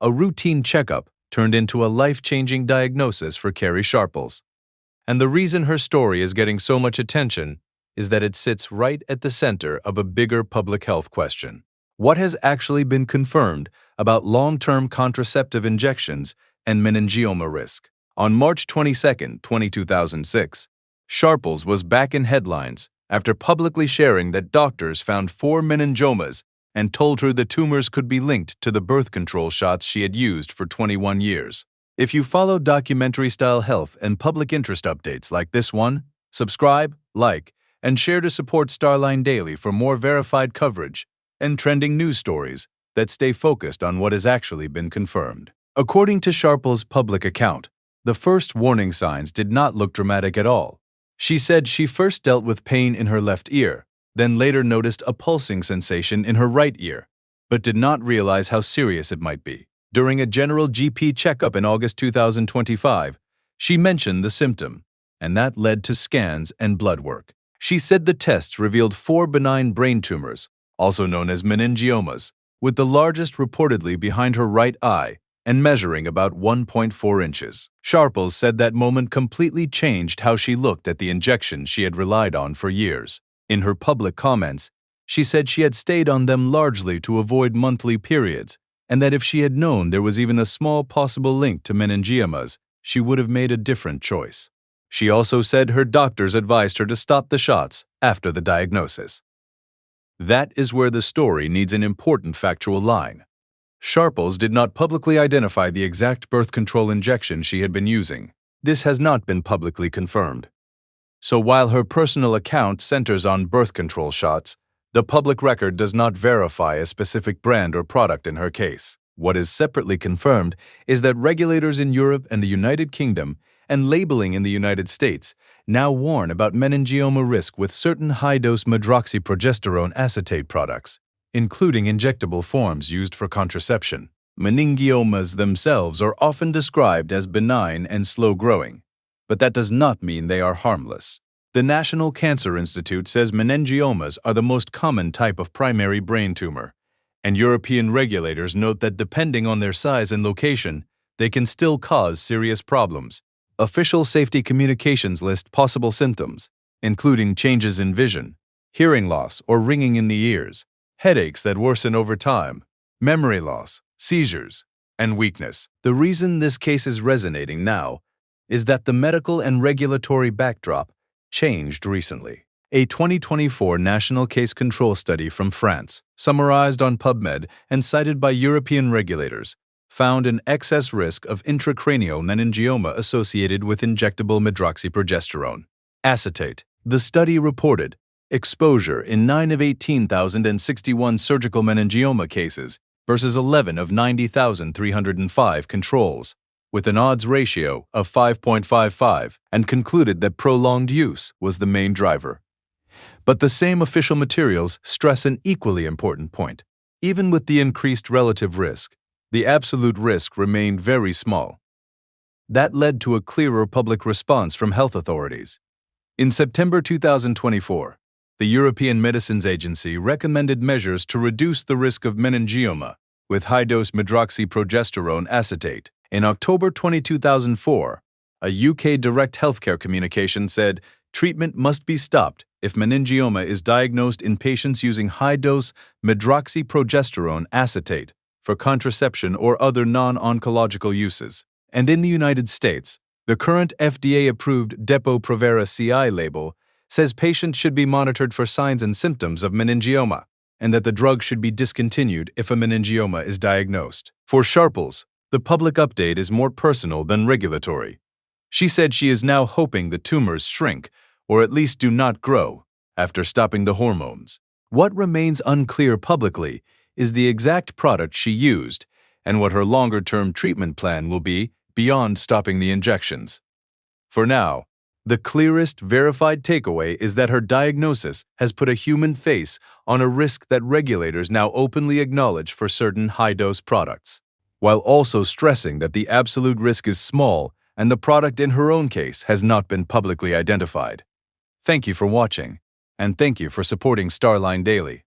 a routine checkup turned into a life-changing diagnosis for Kerry Sharples. And the reason her story is getting so much attention is that it sits right at the center of a bigger public health question. What has actually been confirmed about long-term contraceptive injections and meningioma risk? On March 22, 2006, Sharples was back in headlines after publicly sharing that doctors found 4 meningiomas and told her the tumors could be linked to the birth control shots she had used for 21 years. If you follow documentary-style health and public interest updates like this one, subscribe, like, and share to support Starline Daily for more verified coverage and trending news stories that stay focused on what has actually been confirmed. According to Sharples' public account, the first warning signs did not look dramatic at all. She said she first dealt with pain in her left ear, then later noticed a pulsing sensation in her right ear, but did not realize how serious it might be. During a general GP checkup in August 2025, she mentioned the symptom, and that led to scans and blood work. She said the tests revealed 4 benign brain tumors, also known as meningiomas, with the largest reportedly behind her right eye and measuring about 1.4 inches. Sharples said that moment completely changed how she looked at the injection she had relied on for years. In her public comments, she said she had stayed on them largely to avoid monthly periods, and that if she had known there was even a small possible link to meningiomas, she would have made a different choice. She also said her doctors advised her to stop the shots after the diagnosis. That is where the story needs an important factual line. Sharples did not publicly identify the exact birth control injection she had been using. This has not been publicly confirmed. So while her personal account centers on birth control shots, the public record does not verify a specific brand or product in her case. What is separately confirmed is that regulators in Europe and the United Kingdom and labeling in the United States now warn about meningioma risk with certain high-dose medroxyprogesterone acetate products, including injectable forms used for contraception. Meningiomas themselves are often described as benign and slow-growing, but that does not mean they are harmless. The National Cancer Institute says meningiomas are the most common type of primary brain tumor, and European regulators note that depending on their size and location, they can still cause serious problems. Official safety communications list possible symptoms, including changes in vision, hearing loss or ringing in the ears, headaches that worsen over time, memory loss, seizures, and weakness. The reason this case is resonating now is that the medical and regulatory backdrop changed recently. A 2024 national case control study from France, summarized on PubMed and cited by European regulators, found an excess risk of intracranial meningioma associated with injectable medroxyprogesterone. Acetate. The study reported exposure in 9 of 18,061 surgical meningioma cases versus 11 of 90,305 controls, with an odds ratio of 5.55, and concluded that prolonged use was the main driver. But the same official materials stress an equally important point. Even with the increased relative risk, the absolute risk remained very small. That led to a clearer public response from health authorities. In September 2024, the European Medicines Agency recommended measures to reduce the risk of meningioma with high-dose medroxyprogesterone acetate. In October 2004, a UK direct healthcare communication said treatment must be stopped if meningioma is diagnosed in patients using high-dose medroxyprogesterone acetate for contraception or other non-oncological uses. And in the United States, the current FDA-approved Depo-Provera CI label says patients should be monitored for signs and symptoms of meningioma, and that the drug should be discontinued if a meningioma is diagnosed. For Sharples, the public update is more personal than regulatory. She said she is now hoping the tumors shrink, or at least do not grow, after stopping the hormones. What remains unclear publicly is the exact product she used and what her longer-term treatment plan will be beyond stopping the injections. For now, the clearest verified takeaway is that her diagnosis has put a human face on a risk that regulators now openly acknowledge for certain high-dose products, while also stressing that the absolute risk is small and the product in her own case has not been publicly identified. Thank you for watching, and thank you for supporting Starline Daily.